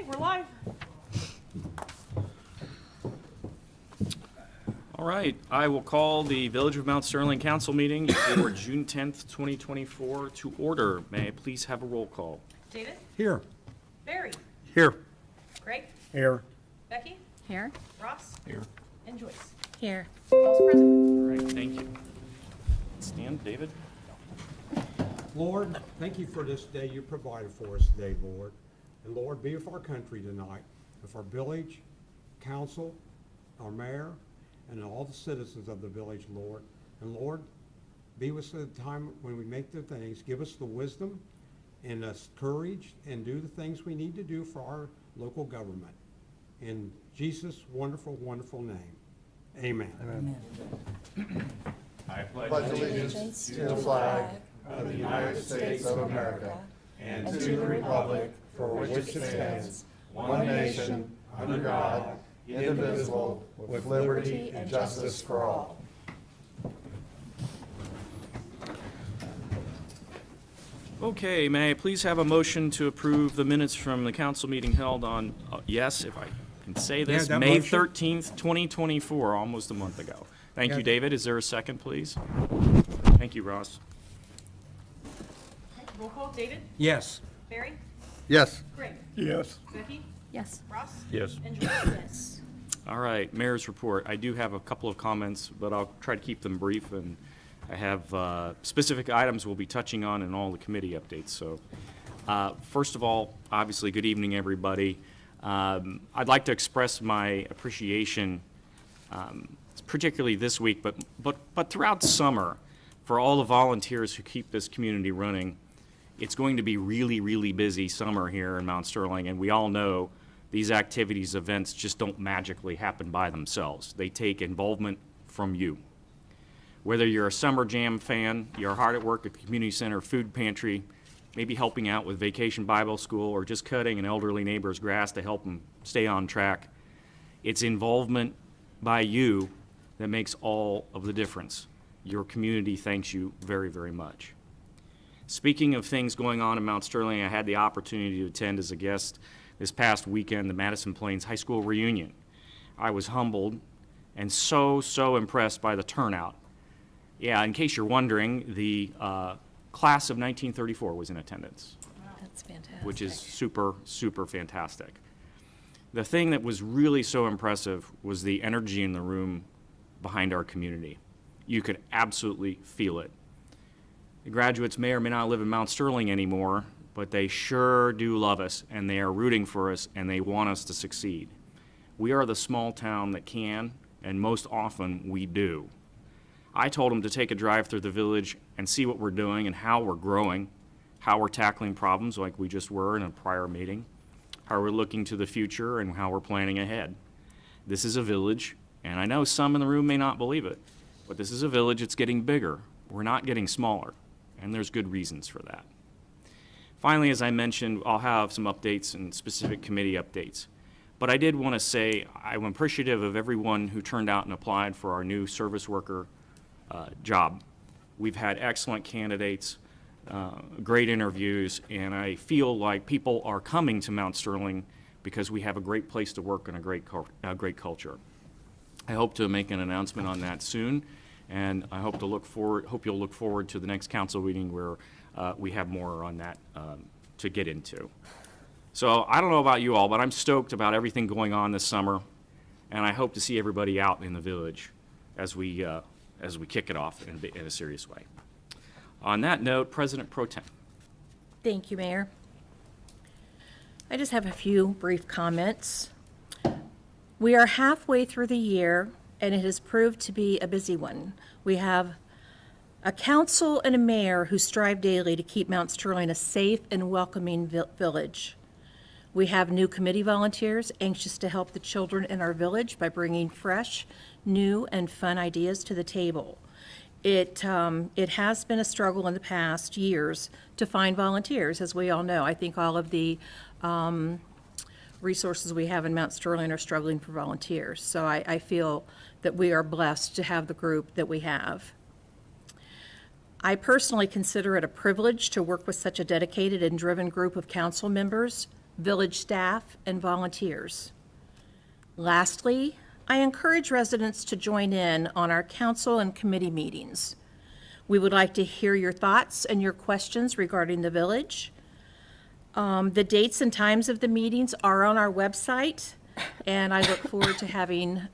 we're live. All right, I will call the Village of Mount Sterling Council meeting for June 10th, 2024 to order. May I please have a roll call? David, Here. Barry, Here. Greg, Here. Becky, Here. Ross, Here. and Joyce. Here. All's present. All right, thank you. Stand, David. Lord, thank you for this day you provided for us today, Lord. And Lord, be with our country tonight, with our village, council, our mayor, and all the citizens of the village, Lord. And Lord, be with us at the time when we make the things. Give us the wisdom and us courage and do the things we need to do for our local government. In Jesus' wonderful, wonderful name, amen. I pledge pledge allegiance to the flag of the United States of America and to the republic for which it stands, one nation, under God, indivisible, with liberty and justice for all. Okay, may I please have a motion to approve the minutes from the council meeting held on, yes, if I can say this, that May motion. 13th, 2024, almost a month ago. Thank you, Yeah. David. Is there a second, please? Thank you, Ross. Roll call, David, Yes. Barry, Yes. Greg, Yes. Becky, Yes. Ross, Yes. and Joyce. Yes. All right, Mayor's report. I do have a couple of comments, but I'll try to keep them brief, and I have specific items we'll be touching on in all the committee updates. So, first of all, obviously, good evening, everybody. I'd like to express my appreciation, particularly this week, but throughout summer, for all the volunteers who keep this community running. It's going to be really, really busy summer here in Mount Sterling, and we all know these activities, events just don't magically happen by themselves. They take involvement from you. Whether you're a Summer Jam fan, you're hard at work at the community center, food pantry, maybe helping out with Vacation Bible School, or just cutting an elderly neighbor's grass to help them stay on track, it's involvement by you that makes all of the difference. Your community thanks you very, very much. Speaking of things going on in Mount Sterling, I had the opportunity to attend as a guest this past weekend the Madison Plains High School reunion. I was humbled and so impressed by the turnout. Yeah, in case you're wondering, the class of 1934 was in attendance, That's fantastic. which is super fantastic. The thing that was really so impressive was the energy in the room behind our community. You could absolutely feel it. The graduates may or may not live in Mount Sterling anymore, but they sure do love us, and they are rooting for us, and they want us to succeed. We are the small town that can, and most often we do. I told them to take a drive through the village and see what we're doing and how we're growing, how we're tackling problems like we just were in a prior meeting, how we're looking to the future, and how we're planning ahead. This is a village, and I know some in the room may not believe it, but this is a village that's getting bigger. We're not getting smaller, and there's good reasons for that. Finally, as I mentioned, I'll have some updates and specific committee updates. But I did want to say I'm appreciative of everyone who turned out and applied for our new service worker job. We've had excellent candidates, great interviews, and I feel like people are coming to Mount Sterling because we have a great place to work and a great culture. I hope to make an announcement on that soon, and I hope you'll look forward to the next council meeting where we have more on that to get into. So I don't know about you all, but I'm stoked about everything going on this summer, and I hope to see everybody out in the village as we kick it off in a serious way. On that note, President Pro Tem. Thank you, Mayor. I just have a few brief comments. We are halfway through the year, and it has proved to be a busy one. We have a council and a mayor who strive daily to keep Mount Sterling a safe and welcoming village. We have new committee volunteers anxious to help the children in our village by bringing fresh, new, and fun ideas to the table. It has been a struggle in the past years to find volunteers, as we all know. I think all of the resources we have in Mount Sterling are struggling for volunteers. So I feel that we are blessed to have the group that we have. I personally consider it a privilege to work with such a dedicated and driven group of council members village staff, and volunteers. Lastly, I encourage residents to join in on our council and committee meetings. We would like to hear your thoughts and your questions regarding the village. The dates and times of the meetings are on our website, and I look forward to having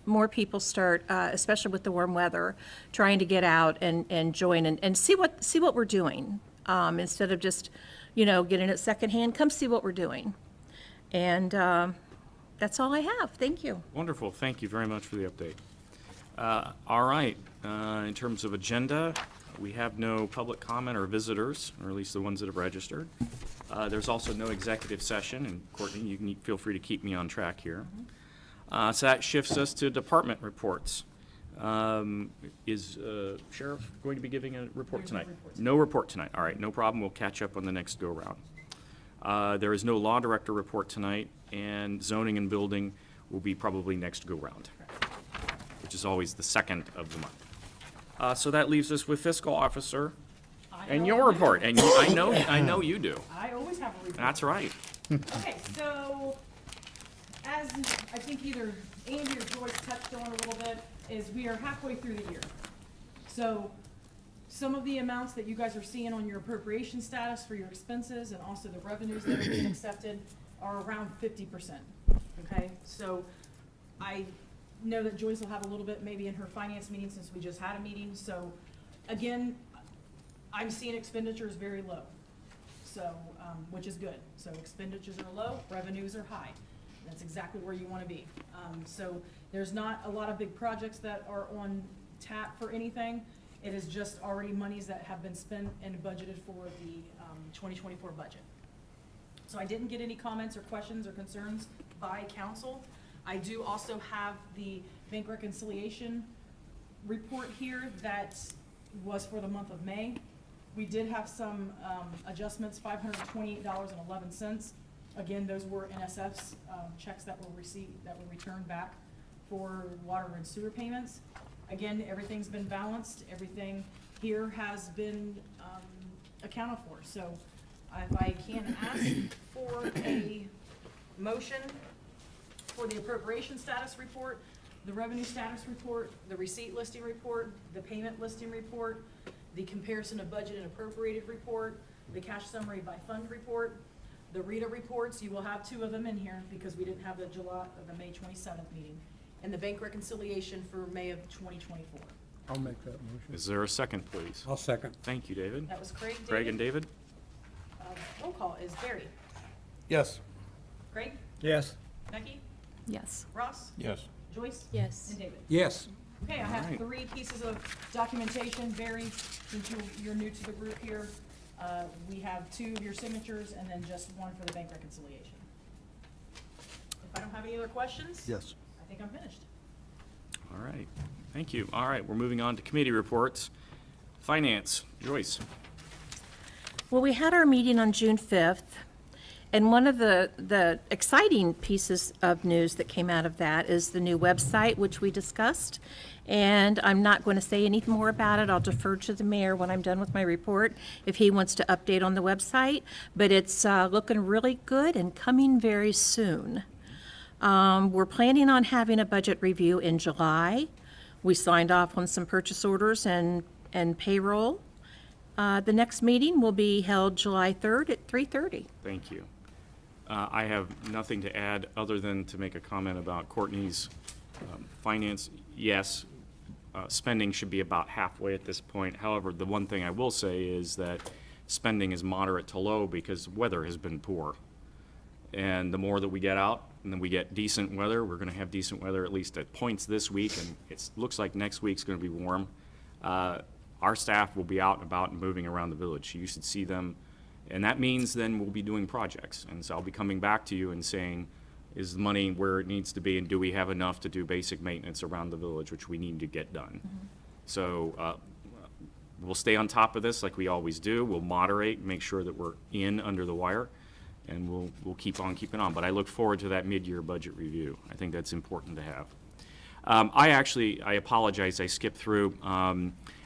more people start, especially with the warm weather, trying to get out and join and see what we're doing. Instead of just, getting it secondhand, come see what we're doing. And that's all I have. Thank you. Wonderful. Thank you very much for the update. All right. In terms of agenda, we have no public comment or visitors, or at least the ones that have registered. There's also no executive session, and Courtney, you can feel free to keep me on track here. So that shifts us to department reports. Is Sheriff going to be giving a report There's no tonight? report No report tonight. All right, no problem. We'll catch up on the next go-round. There is no law director report tonight, and zoning and building will be probably next go-round, which is always the second of the month. So that leaves us with fiscal officer and your report, and I know you do. I always have a report. That's right. Okay, so, as I think either Andy or Joyce touched on a little bit, is we are halfway through the year. So, some of the amounts that you guys are seeing on your appropriation status for your expenses and also the revenues that are being accepted are around 50%, okay? So, I know that Joyce will have a little bit maybe in her finance meeting since we just had a meeting, so, again, I'm seeing expenditures very low, so, which is good. So expenditures are low, revenues are high. That's exactly where you want to be. So there's not a lot of big projects that are on tap for anything. It is just already monies that have been spent and budgeted for the 2024 budget. So I didn't get any comments or questions or concerns by council. I do also have the bank reconciliation report here that was for the month of May. We did have some adjustments, $528.11. Again, those were NSF's checks that were received, that were returned back for water and sewer payments. Again, everything's been balanced. Everything here has been accounted for. So if I can ask for a motion for the appropriation status report, the revenue status report, the receipt listing report, the payment listing report, the comparison of budget and appropriated report, the cash summary by fund report, the RETA reports, you will have 2 of them in here because we didn't have the May 27th meeting, and the bank reconciliation for May of 2024. I'll make that motion. Is there a second, please? I'll second. Thank you, David. That was Craig, Craig and David. David? Roll call is Barry. Yes. Craig, Yes. Becky, Yes. Ross, Yes. Joyce, Yes. and David. Yes. Okay, I have Alright. 3 pieces of documentation. Barry, since you're new to the group here, we have 2 of your signatures and then just 1 for the bank reconciliation. If I don't have any other questions? Yes. I think I'm finished. All right, thank you. All right, we're moving on to committee reports. Finance, Joyce. Well, we had our meeting on June 5th, and one of the exciting pieces of news that came out of that is the new website, which we discussed. And I'm not going to say anything more about it. I'll defer to the mayor when I'm done with my report if he wants to update on the website. But it's looking really good and coming very soon. We're planning on having a budget review in July. We signed off on some purchase orders and payroll. The next meeting will be held July 3rd at 3:30. Thank you. I have nothing to add other than to make a comment about Courtney's finance. Yes, spending should be about halfway at this point. However, the one thing I will say is that spending is moderate to low because weather has been poor. And the more that we get out and then we get decent weather, we're going to have decent weather at least at points this week, and it looks like next week's going to be warm. Our staff will be out and about and moving around the village. You should see them. And that means then we'll be doing projects. And so I'll be coming back to you and saying, is the money where it needs to be, and do we have enough to do basic maintenance around the village, which we need to get done. So we'll stay on top of this like we always do. We'll moderate, make sure that we're in under the wire, and we'll keep on keeping on. But I look forward to that mid-year budget review. I think that's important to have. I apologize, I skipped through.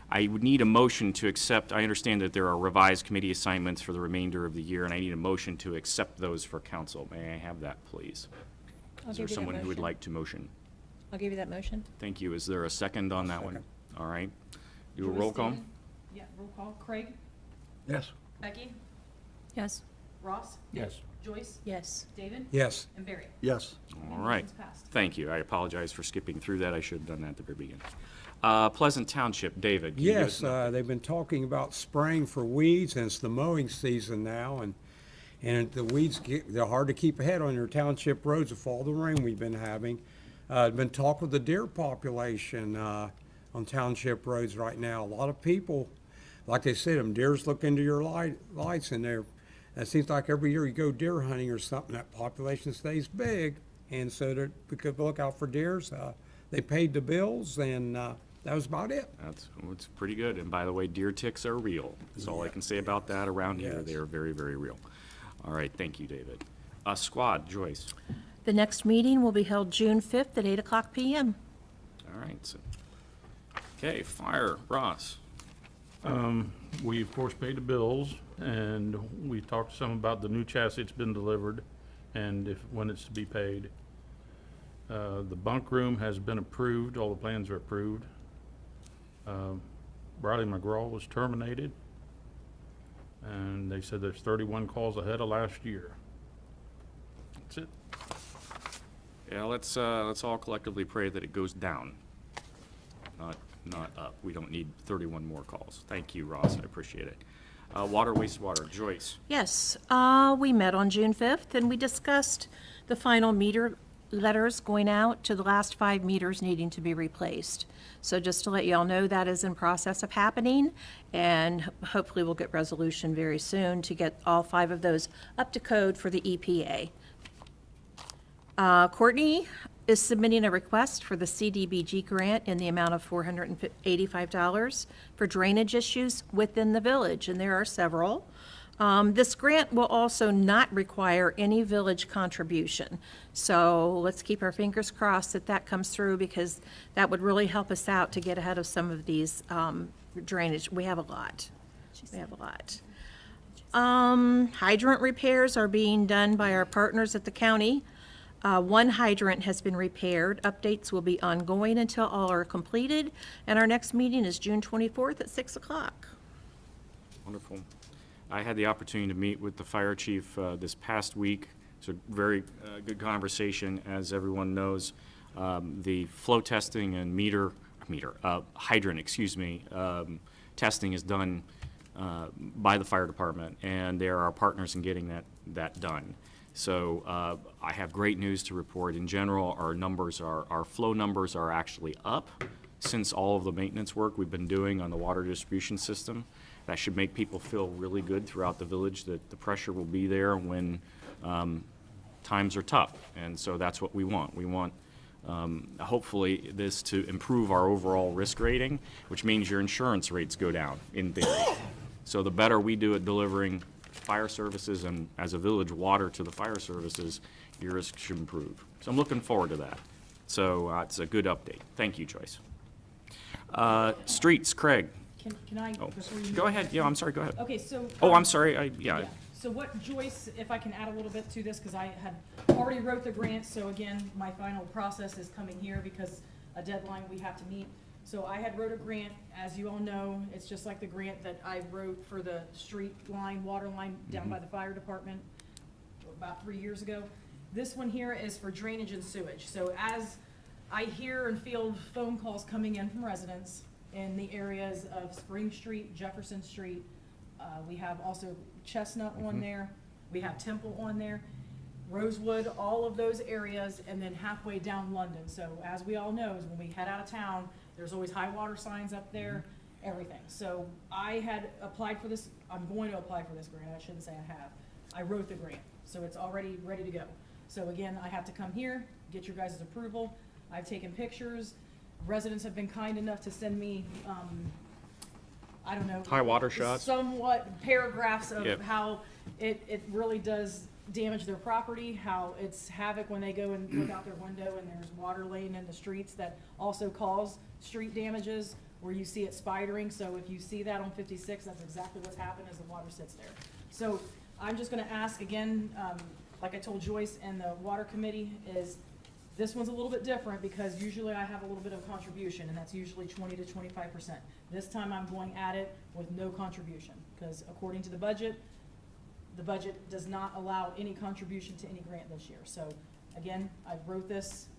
I would need a motion to accept, I understand that there are revised committee assignments for the remainder of the year, and I need a motion to accept those for council. May I have that, please? I'll Is there give you that someone who would motion. like to motion? I'll give you that motion. Thank you. Is there a second on that one? Second. All right. Do a Joyce, roll call? David? Yeah, roll call. Craig? Yes. Becky? Yes. Ross? Yes. Joyce? Yes. David? Yes. And Barry? Yes. All right. Motion's passed. Thank you. I apologize for skipping through that. I should have done that at the very beginning. Pleasant Township, David. can you give us Yes, an update? they've been talking about spraying for weeds, and it's the mowing season now, and the weeds they're hard to keep ahead on your township roads with all the rain we've been having. Been talk with the deer population on township roads right now. A lot of people, like they said, them deers look into your lights, and it seems like every year you go deer hunting or something, that population stays big, and so we could look out for deers. They paid the bills, and that was about it. It's pretty good. And by the way, deer ticks are real. That's all I can say about that around here. Yes. They are very, very real. All right, thank you, David. Squad, Joyce. The next meeting will be held June 5th at 8:00 PM. All right. So, okay, fire, Ross. We, of course, paid the bills, and we talked some about the new chassis that's been delivered and when it's to be paid. The bunk room has been approved, all the plans are approved. Riley McGraw was terminated, and they said there's 31 calls ahead of last year. That's it. Yeah, let's all collectively pray that it goes down, not up. We don't need 31 more calls. Thank you, Ross. I appreciate it. Water, wastewater, Joyce. Yes, we met on June 5th, and we discussed the final meter letters going out to the last 5 meters needing to be replaced. So just to let you all know, that is in process of happening, and hopefully we'll get resolution very soon to get all 5 of those up to code for the EPA. Courtney is submitting a request for the CDBG grant in the amount of $485 for drainage issues within the village, and there are several. This grant will also not require any village contribution. So let's keep our fingers crossed that that comes through, because that would really help us out to get ahead of some of these drainage. We have a lot. We have a lot. Hydrant repairs are being done by our partners at the county. 1 hydrant has been repaired. Updates will be ongoing until all are completed, and our next meeting is June 24th at 6 o'clock. Wonderful. I had the opportunity to meet with the fire chief this past week. It's a very good conversation. As everyone knows, the flow testing and hydrant, testing is done by the fire department, and they are our partners in getting that done. So I have great news to report. In general, our flow numbers are actually up since all of the maintenance work we've been doing on the water distribution system. That should make people feel really good throughout the village that the pressure will be there when times are tough. And so that's what we want. We want, hopefully, this to improve our overall risk rating, which means your insurance rates go down, in theory. So the better we do at delivering fire services and, as a village, water to the fire services, your risk should improve. So I'm looking forward to that. So it's a good update. Thank you, Joyce. Streets, Craig. Can I, Oh, before you? go move ahead. on? Yeah, I'm sorry. Go ahead. Okay, so. Oh, I'm sorry. Yeah. So what Joyce, if I can add a little bit to this, because I had already wrote the grant, so again, my final process is coming here because a deadline we have to meet. So I had wrote a grant, as you all know, it's just like the grant that I wrote for the street line, water line down by the fire department about 3 years ago. This one here is for drainage and sewage. So as I hear and field phone calls coming in from residents in the areas of Spring Street, Jefferson Street, we have also Chestnut on there, we have Temple on there, Rosewood, all of those areas, and then halfway down London. So as we all know, is when we head out of town, there's always high water signs up there, everything. So I had applied for this, I'm going to apply for this grant, I shouldn't say I have. I wrote the grant, so it's already ready to go. So again, I have to come here, get your guys' approval. I've taken pictures. Residents have been kind enough to send me, I don't know. High water shots? Somewhat paragraphs of Yep. how it really does damage their property, how it's havoc when they go and look out their window and there's water laying in the streets that also cause street damages, where you see it spidering. So if you see that on 56, that's exactly what's happened as the water sits there. So I'm just gonna ask again, like I told Joyce and the water committee, is this one's a little bit different because usually I have a little bit of contribution, and that's usually 20 to 25%. This time I'm going at it with no contribution, because according to the budget does not allow any contribution to any grant this year. So again, I wrote this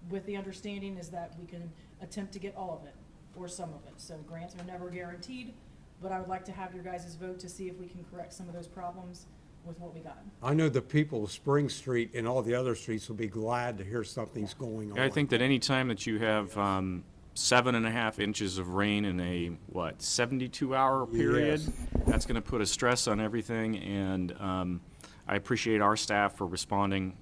with the understanding is that we can attempt to get all of it, or some of it. So grants are never guaranteed, but I would like to have your guys' vote to see if we can correct some of those problems with what we got. I know the people of Spring Street and all the other streets will be glad to hear something's going on. I think that any time that you have 7.5 inches of rain in a 72-hour period, Yes. that's going to put a stress on everything. And I appreciate our staff for responding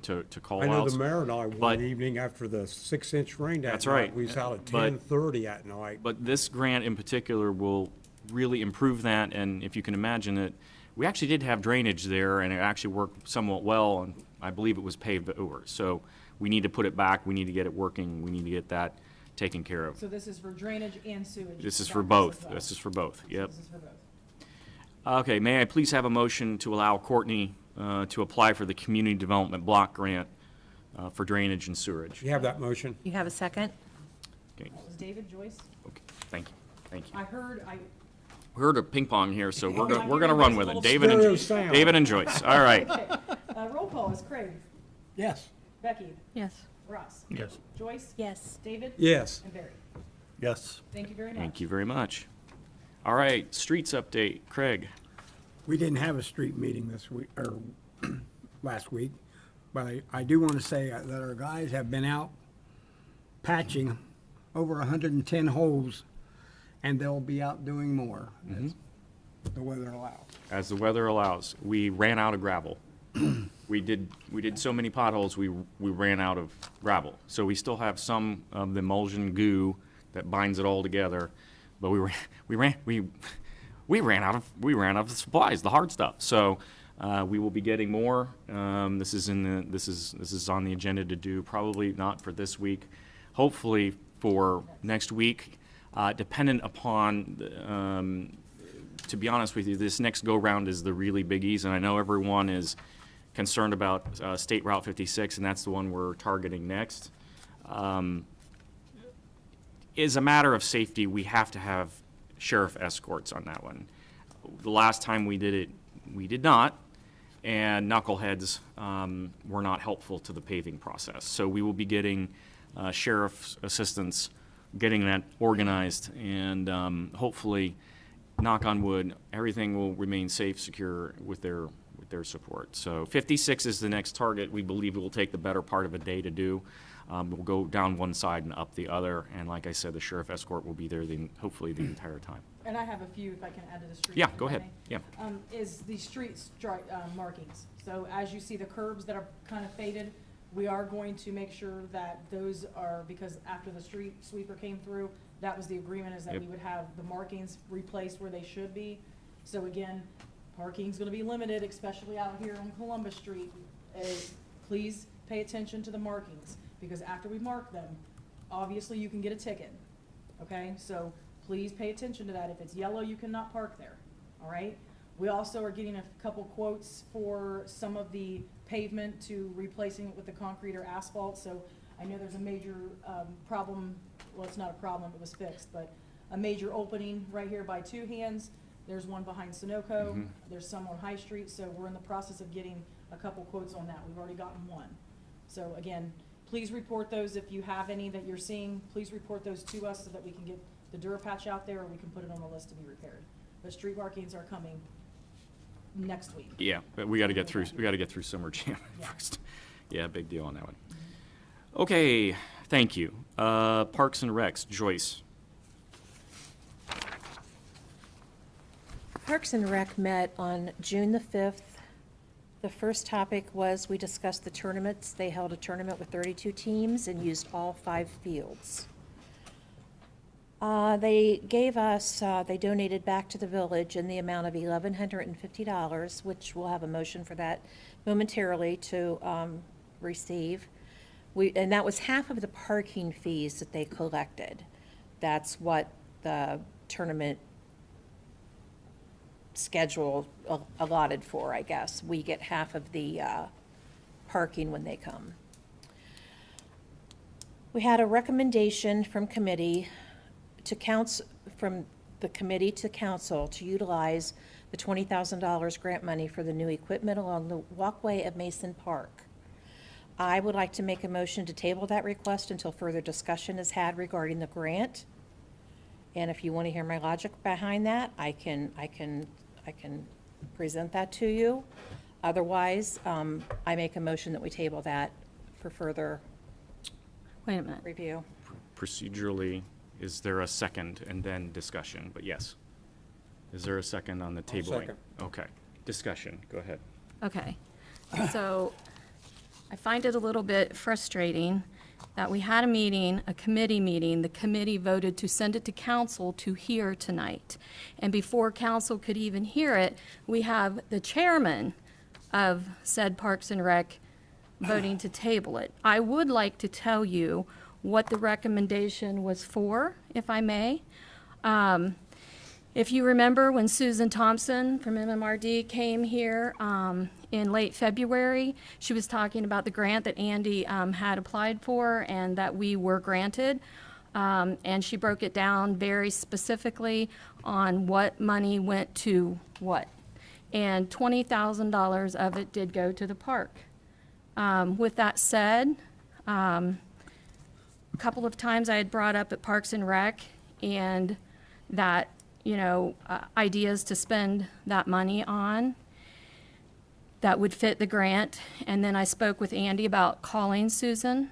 to call I know outs. the mayor and I, But- one evening after the 6-inch rain that That's night, right. we was out at But- 10:30 at night. But this grant in particular will really improve that, and if you can imagine it, we actually did have drainage there, and it actually worked somewhat well, and I believe it was paved over. So we need to put it back, we need to get it working, we need to get that taken care of. So this is for drainage and sewage. This is That for as both, well. this is for both, So yep. This is for both. Okay, may I please have a motion to allow Courtney to apply for the Community Development Block Grant for drainage and sewerage? You have that motion? You have a second? Okay, Was David, Joyce? okay, thank you, thank you. I heard, We heard a ping pong here, so we're Yeah, gonna run with it. stereo sound. And Joyce, all right. okay. Roll call is Craig, Yes. Becky, Yes. Ross, Yes. Joyce, Yes. David, Yes. and Barry. Yes. Thank you very much. Thank you very much. All right, streets update, Craig. We didn't have a street meeting this week, or last week, but I do want to say that our guys have been out patching over 110 holes, and they'll be out doing more as the weather allows. As the weather allows, we ran out of gravel. We did so many potholes, we ran out of gravel. So we still have some of the emulsion goo that binds it all together, but we ran out of the supplies, the hard stuff. So we will be getting more. This is on the agenda to do, probably not for this week, hopefully for next week, dependent upon to be honest with you, this next go-round is the really biggies, and I know everyone is concerned about State Route 56, and that's the one we're targeting next. As a matter of safety, we have to have sheriff escorts on that one. The last time we did it, we did not, and knuckleheads were not helpful to the paving process. So we will be getting sheriff's assistance, getting that organized, and hopefully, knock on wood, everything will remain safe, secure with their support. So 56 is the next target. We believe it will take the better part of a day to do. We'll go down one side and up the other, and like I said, the sheriff escort will be there hopefully the entire time. And I have a few, if I can add to the street. Yeah, go ahead. Yeah. Is the street markings. So as you see the curbs that are kind of faded, we are going to make sure that those are, because after the street sweeper came through, that was the agreement, is that Yep. we would have the markings replaced where they should be. So again, parking's gonna be limited, especially out here on Columbus Street, is please pay attention to the markings, because after we mark them, obviously you can get a ticket, okay? So please pay attention to that. If it's yellow, you cannot park there, all right? We also are getting a couple quotes for some of the pavement to replacing it with the concrete or asphalt, so I know there's a major problem, well, it's not a problem, it was fixed, but a major opening right here by Two Hands. There's one behind Sunoco, there's some on High Street, so we're in the process of getting a couple quotes on that. We've already gotten one. So again, please report those if you have any that you're seeing, please report those to us so that we can get the Durapatch out there, or we can put it on the list to be repaired. But street markings are coming next week. Yeah, but we gotta get through Summer Jam Yeah. first. Yeah, big deal on that one. Okay, thank you. Parks and Recs, Joyce. Parks and Rec met on June the 5th. The first topic was, we discussed the tournaments. They held a tournament with 32 teams and used all 5 fields. They gave us, they donated back to the village in the amount of $1,150, which we'll have a motion for that momentarily to receive. And that was half of the parking fees that they collected. that's what the tournament schedule allotted for, I guess. We get half of the parking when they come. We had a recommendation from committee to council, from the committee to council to utilize the $20,000 grant money for the new equipment along the walkway of Mason Park. I would like to make a motion to table that request until further discussion is had regarding the grant. And if you want to hear my logic behind that, I can present that to you. Otherwise, I make a motion that we table that for further Wait a minute. review. Procedurally, is there a second and then discussion? But yes. Is there a second on the tabling? second. Okay. Discussion, go ahead. Okay. So I find it a little bit frustrating that we had a meeting, a committee meeting. The committee voted to send it to council to hear tonight. And before council could even hear it, we have the chairman of said Parks and Rec voting to table it. I would like to tell you what the recommendation was for, if I may. If you remember when Susan Thompson from MMRD came here in late February, she was talking about the grant that Andy had applied for and that we were granted. And she broke it down very specifically on what money went to what. And $20,000 of it did go to the park. With that said, a couple of times I had brought up at Parks and Rec and that, ideas to spend that money on that would fit the grant. And then I spoke with Andy about calling Susan,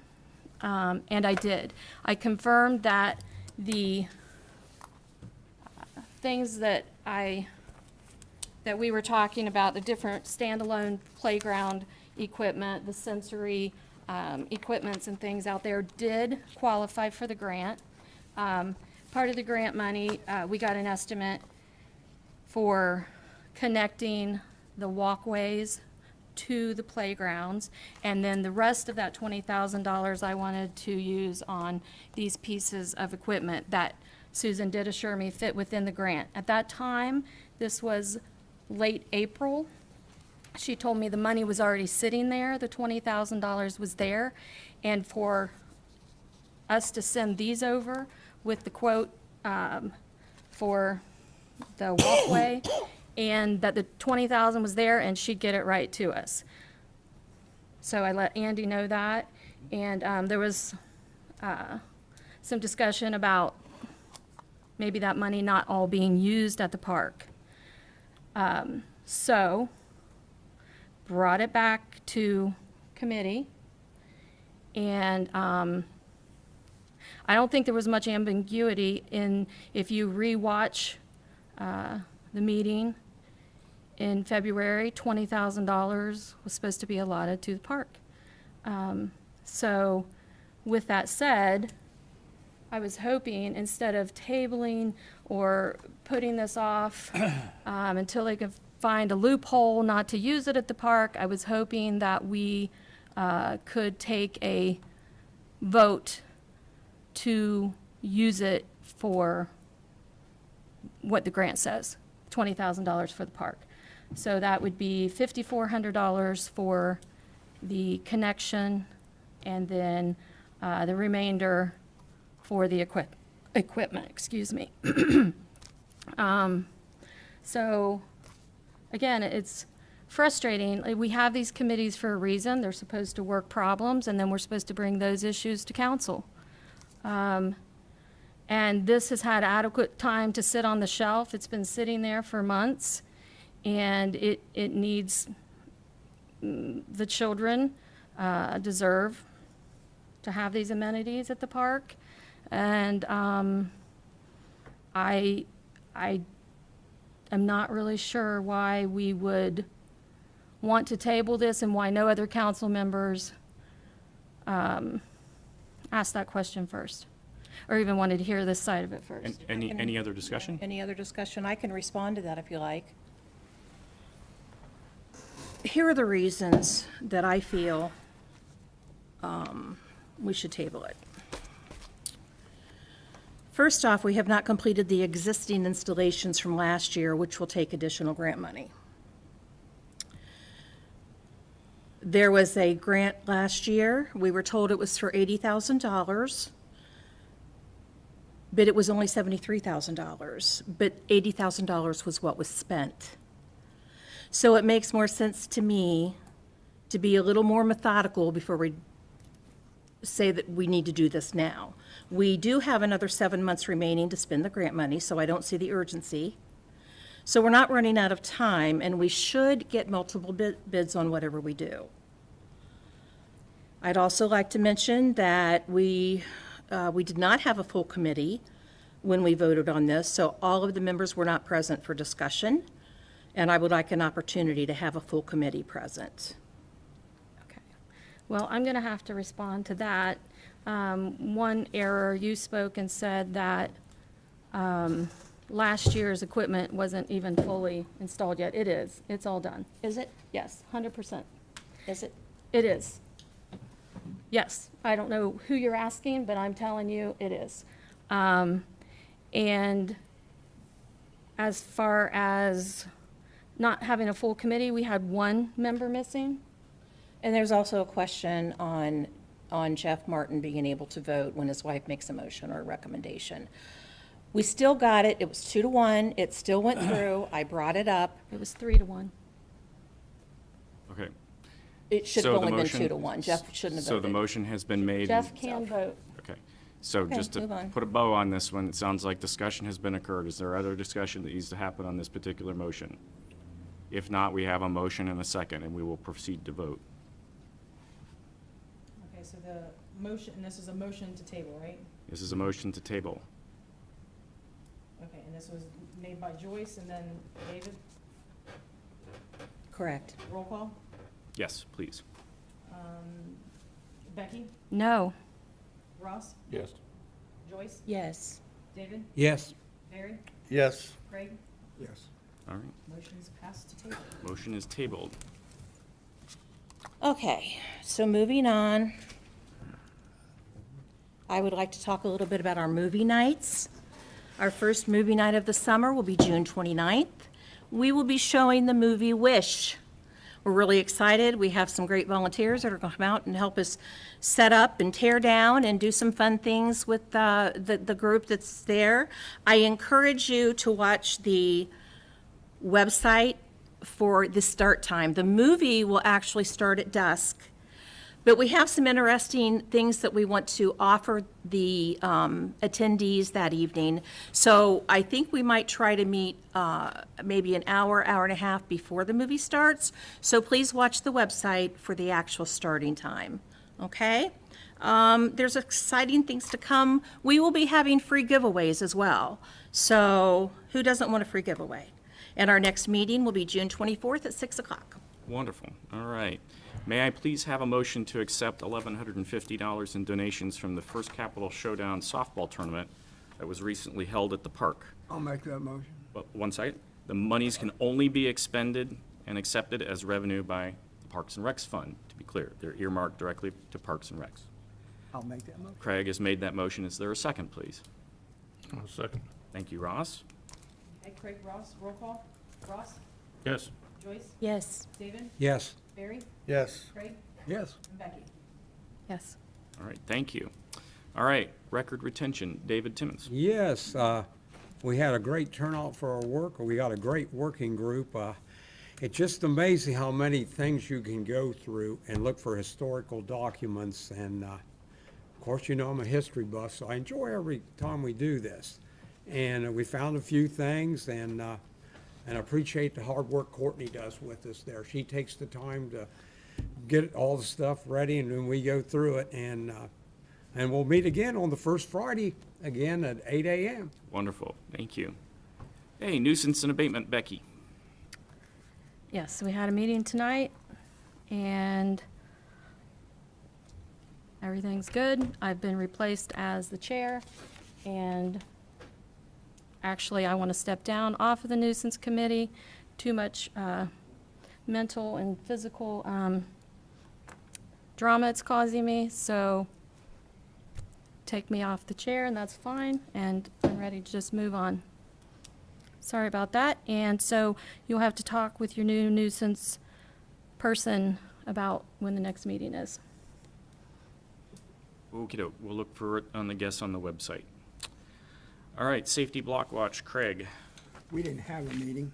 and I did. I confirmed that the things that we were talking about, the different standalone playground equipment, the sensory equipments and things out there did qualify for the grant. Part of the grant money, we got an estimate for connecting the walkways to the playgrounds. And then the rest of that $20,000 I wanted to use on these pieces of equipment that Susan did assure me fit within the grant. At that time, this was late April. She told me the money was already sitting there, the $20,000 was there, and for us to send these over with the quote for the walkway, and that the $20,000 was there, and she'd get it right to us. So I let Andy know that, and there was some discussion about maybe that money not all being used at the park. So brought it back to committee, and I don't think there was much ambiguity in, if you rewatch the meeting in February, $20,000 was supposed to be allotted to the park. So with that said, I was hoping, instead of tabling or putting this off until they could find a loophole not to use it at the park, I was hoping that we could take a vote to use it for what the grant says, $20,000 for the park. So that would be $5,400 for the connection, and then the remainder for the equipment, excuse me. So, again, it's frustrating. We have these committees for a reason. They're supposed to work problems, and then we're supposed to bring those issues to council. And this has had adequate time to sit on the shelf. It's been sitting there for months, and it needs, the children deserve to have these amenities at the park. And I am not really sure why we would want to table this and why no other council members asked that question first, or even wanted to hear this side of it first. Any other discussion? Any other discussion? I can respond to that if you like. Here are the reasons that I feel we should table it. First off, we have not completed the existing installations from last year, which will take additional grant money. There was a grant last year. We were told it was for $80,000, but it was only $73,000. But $80,000 was what was spent. So it makes more sense to me to be a little more methodical before we say that we need to do this now. We do have another 7 months remaining to spend the grant money, so I don't see the urgency. So we're not running out of time, and we should get multiple bids on whatever we do. I'd also like to mention that we did not have a full committee when we voted on this, so all of the members were not present for discussion, and I would like an opportunity to have a full committee present. Okay. Well, I'm going to have to respond to that. One error, you spoke and said that last year's equipment wasn't even fully installed yet. It is. It's all done. Is it? Yes, 100%. Is it? It is. Yes. I don't know who you're asking, but I'm telling you, it is. And as far as not having a full committee, we had one member missing. And there's also a question on Jeff Martin being able to vote when his wife makes a motion or a recommendation. We still got it. It was 2-1. It still went through. I brought it up. It was 3-1. Okay. It should So have the only been motion- 2-1. Jeff shouldn't have So the voted. motion has been made. Jeff can vote. Okay. So Okay, just to move on. put a bow on this one, it sounds like discussion has been occurred. Is there other discussion that needs to happen on this particular motion? If not, we have a motion and a second, and we will proceed to vote. Okay, so the motion, and this is a motion to table, right? This is a motion to table. Okay, and this was made by Joyce and then David, Correct. roll call. Yes, please. Becky, No. Ross, Yes. Joyce, Yes. David, Yes. Barry, Yes. Craig, Yes. All right. motion's passed to table. Motion is tabled. Okay, so moving on. I would like to talk a little bit about our movie nights. Our first movie night of the summer will be June 29th. We will be showing the movie Wish. We're really excited. We have some great volunteers that are going to come out and help us set up and tear down and do some fun things with the group that's there. I encourage you to watch the website for the start time. The movie will actually start at dusk, but we have some interesting things that we want to offer the attendees that evening. So I think we might try to meet maybe an hour, hour and a half before the movie starts. So please watch the website for the actual starting time, okay? There's exciting things to come. We will be having free giveaways as well. So who doesn't want a free giveaway? And our next meeting will be June 24th at 6 o'clock. Wonderful. All right. May I please have a motion to accept $1,150 in donations from the First Capital Showdown softball tournament that was recently held at the park? I'll make that motion. But one second. The monies can only be expended and accepted as revenue by the Parks and Recs Fund, to be clear. They're earmarked directly to Parks and Recs. I'll make that motion. Craig has made that motion. Is there a second, please? I'll second. Thank you, Ross. Okay, Craig, Ross, roll call. Ross, Yes. Joyce, Yes. David, Yes. Barry, Yes. Craig, Yes. and Becky. Yes. All right, thank you. All right, record retention, David Timmons. Yes, we had a great turnout for our work. We got a great working group. It's just amazing how many things you can go through and look for historical documents. And of course, you know, I'm a history buff, so I enjoy every time we do this. And we found a few things, and I appreciate the hard work Courtney does with us there. She takes the time to get all the stuff ready, and then we go through it. And we'll meet again on the first Friday, again at 8 a.m. Wonderful, thank you. Hey, nuisance and abatement, Becky. Yes, we had a meeting tonight, and everything's good. I've been replaced as the chair, and actually, I want to step down off of the nuisance committee. Too much mental and physical drama it's causing me, so take me off the chair, and that's fine, and I'm ready to just move on. Sorry about that. And so you'll have to talk with your new nuisance person about when the next meeting is. Okey-doke, we'll look for it on the guests on the website. All right, safety block watch, Craig. We didn't have a meeting,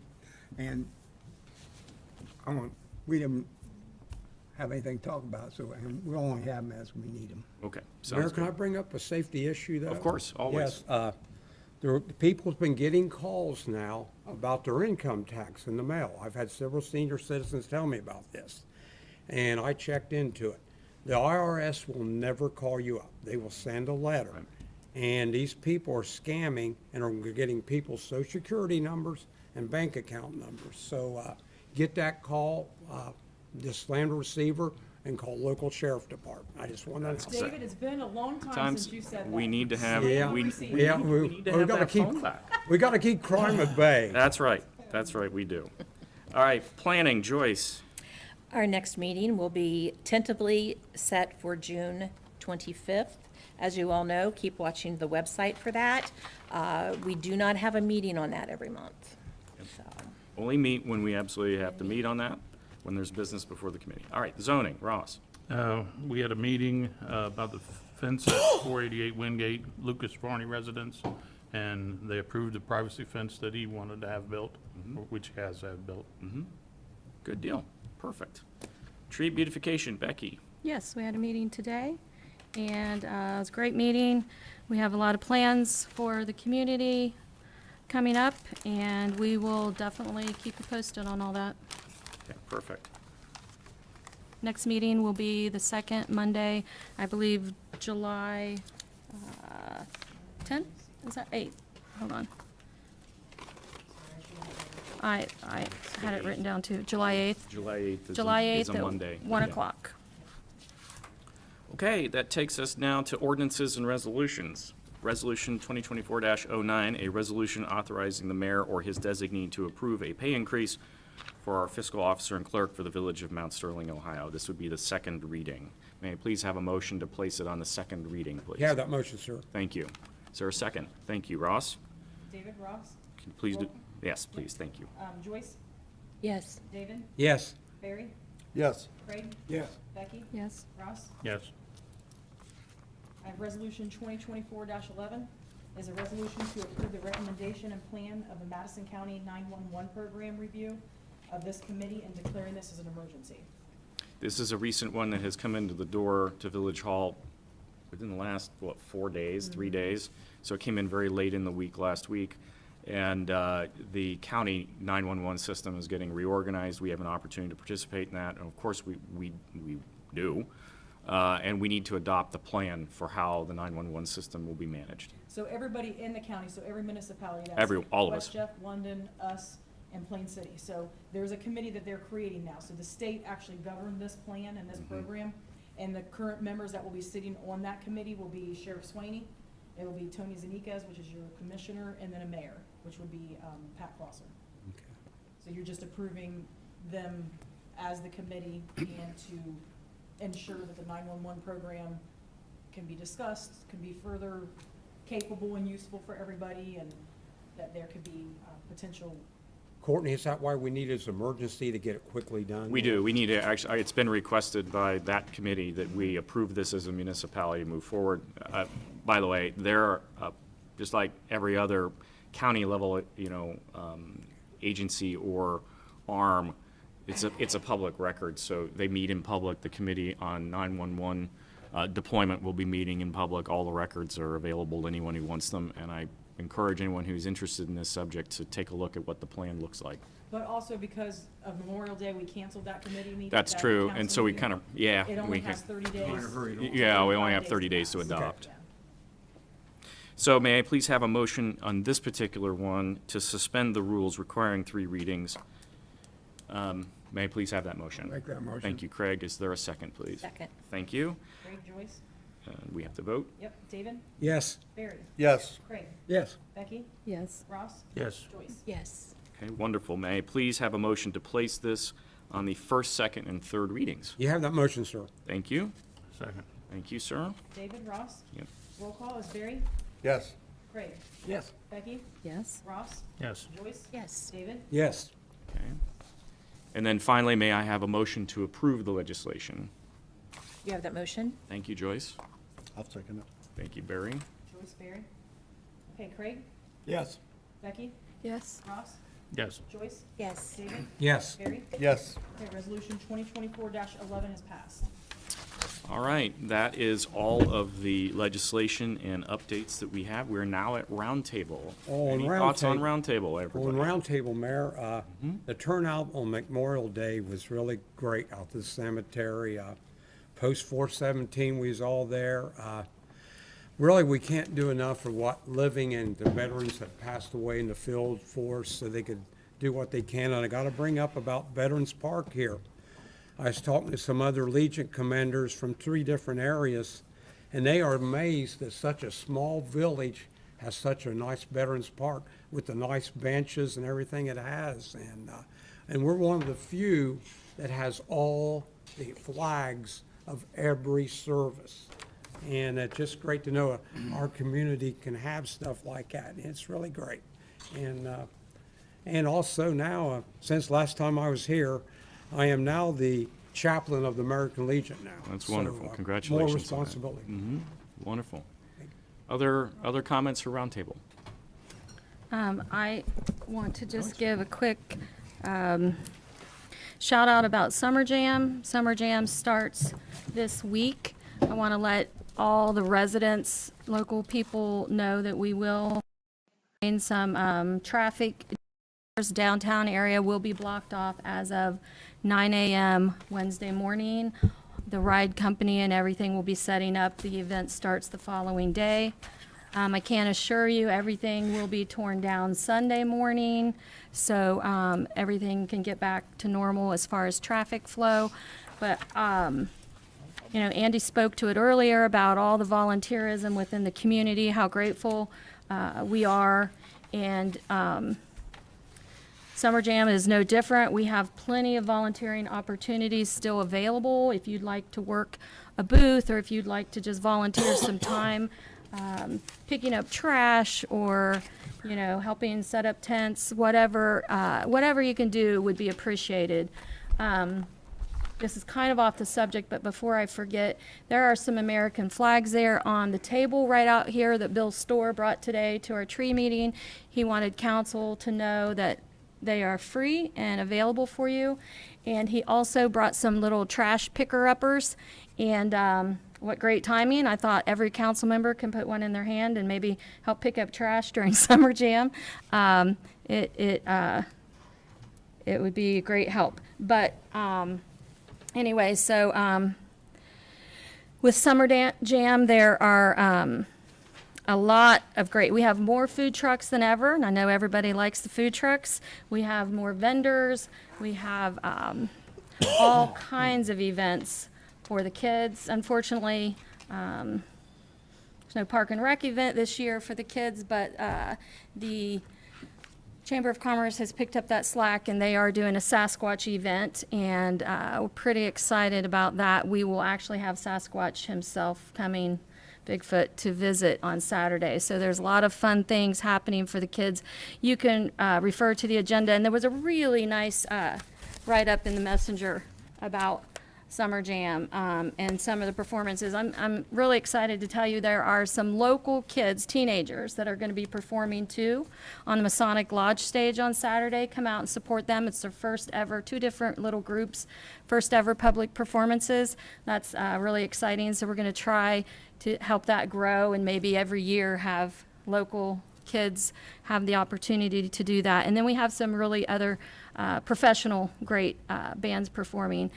and we didn't have anything to talk about, so, and we'll only have them as we need them. Okay, Mayor, sounds can I good. bring up a safety issue, though? Of course, always. Yes, the people's been getting calls now about their income tax in the mail. I've had several senior citizens tell me about this, and I checked into it. The IRS will never call you up. They will send a letter. Right. And these people are scamming and are getting people's social security numbers and bank account numbers. So, get that call, just slam the receiver and call local sheriff department. I just want to. David, it's been a long time Times, since you said that. we need to have, Yeah, we yeah, we need to have gotta that keep, phone back. we gotta keep crime at bay. That's right, we do. All right, planning, Joyce. Our next meeting will be tentatively set for June 25th. As you all know, keep watching the website for that. We do not have a meeting on that every month. So, Only meet when we absolutely have to meet on that, when there's business before the committee. All right, zoning, Ross. We had a meeting about the fence at 488 Wingate, Lucas Varney residence, and they approved the privacy fence that he wanted to have built, or which he has had built. Good deal, perfect. Tree beautification, Becky. Yes, we had a meeting today, and it was a great meeting. We have a lot of plans for the community coming up, and we will definitely keep you posted on all that. Okay, perfect. Next meeting will be the second Monday, I believe, July 10th? Is that 8th? Hold on. I had it written down too, July 8th. July 8th July is 8th a at Monday. 1 Yeah. o'clock. Okay, that takes us now to ordinances and resolutions. Resolution 2024-09, a resolution authorizing the mayor or his designee to approve a pay increase for our fiscal officer and clerk for the village of Mount Sterling, Ohio. This would be the second reading. May I please have a motion to place it on the second reading, please? You have that motion, sir. Thank you. Is there a second? Thank you. Ross? David, Ross, Can you please do? Roll call. Yes, please, thank you. Joyce, yes. David, Yes. Barry, Yes. Craig, Yes. Becky, Yes. Ross. Yes. I have resolution 2024-11 is a resolution to approve the recommendation and plan of the Madison County 911 program review of this committee and declaring this as an emergency. This is a recent one that has come into the door to Village Hall within the last, 4 days, 3 days? So it came in very late in the week, last week. And the county 911 system is getting reorganized. We have an opportunity to participate in that, and of course, we do. And we need to adopt the plan for how the 911 system will be managed. So everybody in the county, so every municipality, that's All of us. West Jeff, London, us, and Plain City. So there's a committee that they're creating now. So the state actually governed this plan and this program. And the current members that will be sitting on that committee will be Sheriff Swaney, it will be Tony Zanikaz, which is your commissioner, and then a mayor, which would be Pat Crosser. So you're just approving them as the committee and to ensure that the 911 program can be discussed, can be further capable and useful for everybody, and that there could be potential. Courtney, is that why we need this emergency to get it quickly done? We do. We need to actually, it's been requested by that committee that we approve this as a municipality to move forward. By the way, they're, just like every other county level, agency or arm, it's a public record, so they meet in public. The Committee on 911 Deployment will be meeting in public. All the records are available to anyone who wants them, and I encourage anyone who's interested in this subject to take a look at what the plan looks like. But also because of Memorial Day, we canceled that committee meeting. That's that true, council and so we meeting. kind of, yeah. It only we has can- 30 days. Yeah, we only have 35 30 days to pass. adopt. Yeah. So may I please have a motion on this particular one to suspend the rules requiring 3 readings? May I please have that motion? Make that motion. Thank you, Craig. Is there a second, please? Second. Thank you. Craig, Joyce, We have to vote. yep, David, Yes. Barry, Yes. Craig, Yes. Becky, Yes. Ross, Yes. Joyce. Yes. Okay, wonderful. May I please have a motion to place this on the first, second, and third readings? You have that motion, sir. Thank you. Second. Thank you, sir. David, Ross, Yep. Roll call is Barry, Yes. Craig, Yes. Becky, Yes. Ross, Yes. Joyce, Yes. David. Yes. Okay. And then finally, may I have a motion to approve the legislation? You have that motion? Thank you, Joyce. I'll second it. Thank you, Barry. Joyce, Barry. Okay, Craig, Yes. Becky, Yes. Ross, Yes. Joyce, Yes. David, Yes. Barry. Yes. Okay, resolution 2024-11 is passed. All right, that is all of the legislation and updates that we have. We're now at roundtable. Oh, on Any thoughts on roundtable. roundtable, On everybody? Roundtable, Mayor, the turnout on Memorial Day was really great out to the cemetery. Post 417, we was all there. Really, we can't do enough for what living and the veterans that passed away in the field for us so they could do what they can. And I got to bring up about Veterans Park here. I was talking to some other Legion commanders from 3 different areas, and they are amazed that such a small village has such a nice Veterans Park with the nice benches and everything it has. And we're one of the few that has all the flags of every service. And it's just great to know our community can have stuff like that. It's really great. And also now, since last time I was here, I am now the chaplain of the American Legion now. That's So, wonderful. More Congratulations on that. responsibility. Wonderful. Other comments for roundtable? I want to just give a quick shout out about Summer Jam. Summer Jam starts this week. I want to let all the residents, local people know that we will in some traffic. Downtown area will be blocked off as of 9 a.m. Wednesday morning. The ride company and everything will be setting up. The event starts the following day. I can assure you everything will be torn down Sunday morning, so everything can get back to normal as far as traffic flow. But you know, Andy spoke to it earlier about all the volunteerism within the community, how grateful we are, and Summer Jam is no different. We have plenty of volunteering opportunities still available. If you'd like to work a booth, or if you'd like to just volunteer some time picking up trash, or you know, helping set up tents, whatever you can do would be appreciated. This is kind of off the subject, but before I forget, there are some American flags there on the table right out here that Bill Storr brought today to our tree meeting. He wanted council to know that they are free and available for you. And he also brought some little trash picker-uppers. And what great timing. I thought every council member can put one in their hand and maybe help pick up trash during Summer Jam. It would be a great help. But anyway, so with Summer Jam, there are a lot of we have more food trucks than ever, and I know everybody likes the food trucks. We have more vendors. We have all kinds of events for the kids. Unfortunately, there's no Park and Rec event this year for the kids, but the Chamber of Commerce has picked up that slack, and they are doing a Sasquatch event, and we're pretty excited about that. We will actually have Sasquatch himself coming, Bigfoot, to visit on Saturday. So there's a lot of fun things happening for the kids. You can refer to the agenda, and there was a really nice write-up in the Messenger about Summer Jam and some of the performances. I'm really excited to tell you there are some local kids, teenagers, that are going to be performing too on the Masonic Lodge stage on Saturday. Come out and support them. It's their first ever, 2 different little groups, first ever public performances. That's really exciting. So we're going to try to help that grow, and maybe every year have local kids have the opportunity to do that. And then we have some really other professional great bands performing.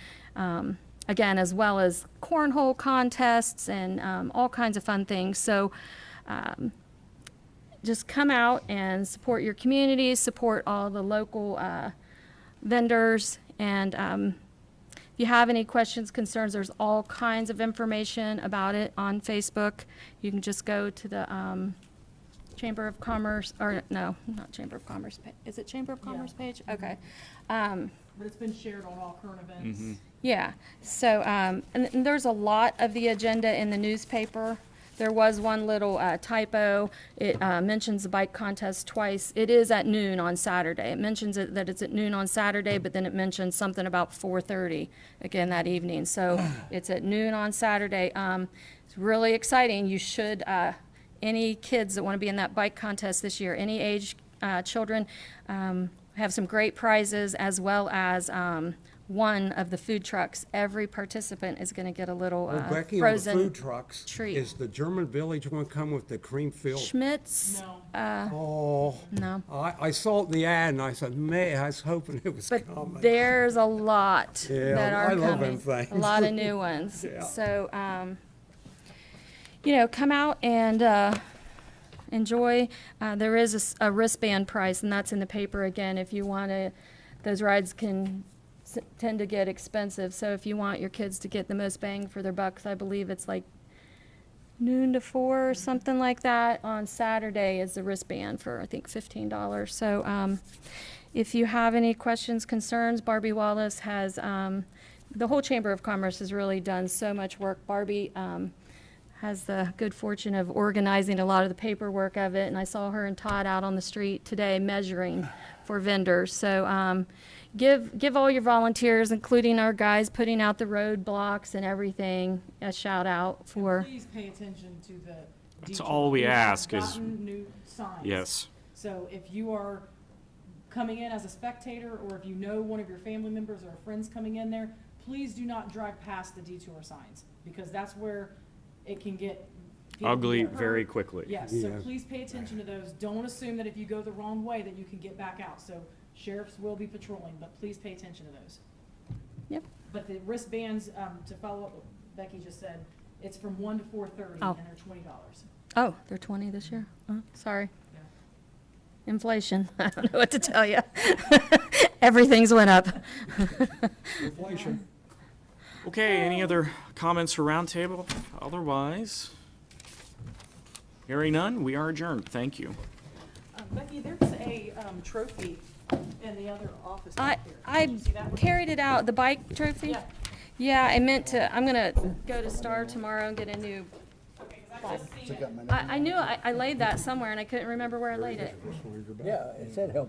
Again, as well as cornhole contests and all kinds of fun things. So just come out and support your communities, support all the local vendors. And if you have any questions, concerns, there's all kinds of information about it on Facebook. You can just go to the Chamber of Commerce, or no, not Chamber of Commerce. Is it Chamber of Commerce page? Okay. But it's been shared on all current events. Yeah, so, and there's a lot of the agenda in the newspaper, There was one little typo. It mentions the bike contest twice. It is at noon on Saturday. It mentions that it's at noon on Saturday, but then it mentions something about 4:30 again that evening. So it's at noon on Saturday. It's really exciting. You should, any kids that want to be in that bike contest this year, any age children, have some great prizes, as well as one of the food trucks. Every participant is going to get a little Well, Becky, on the frozen food trucks, treat. is the German Village one come with the cream filled? Schmitz. No. Oh, No. I saw the ad and I said, man, I was hoping it was But coming. there's a lot Yeah, that are I love coming. them things. A lot of new ones. Yeah. So, come out and enjoy. There is a wristband price, and that's in the paper again. If you want to, those rides can tend to get expensive. So if you want your kids to get the most bang for their bucks, I believe it's like noon to 4 or something like that. On Saturday is the wristband for, I think, $15. So if you have any questions, concerns, Barbie Wallace has, the whole Chamber of Commerce has really done so much work. Barbie has the good fortune of organizing a lot of the paperwork of it, and I saw her and Todd out on the street today measuring for vendors. So give all your volunteers, including our guys putting out the roadblocks and everything, a shout out for. Please pay attention to the That's detour. all we have ask is- gotten new signs. Yes. So if you are coming in as a spectator, or if you know one of your family members or friends coming in there, please do not drive past the detour signs, because that's where it can get. people Ugly get hurt. very quickly. Yes, so Yeah. please pay attention to those. Don't assume that if you go the wrong way that you can get back out. So sheriffs will be patrolling, but please pay attention to those. Yep. But the wristbands, to follow up what Becky just said, it's from 1 to 4:30, Oh. and they're $20. Oh, they're 20 this year? Oh, sorry. Yeah. Inflation. I don't know what to tell you. Everything's went up. Inflation. Okay, any other comments for roundtable? Otherwise, hearing none, we are adjourned. Thank you. Becky, there's a trophy in the other office I, back there. I Did you see that one? carried it out, the bike trophy? Yeah. Yeah, I meant to, I'm gonna go to Star tomorrow and get a new, Okay, 'cause I've just seen it. I knew I laid that somewhere and I couldn't remember where I laid it. Yeah, it said help.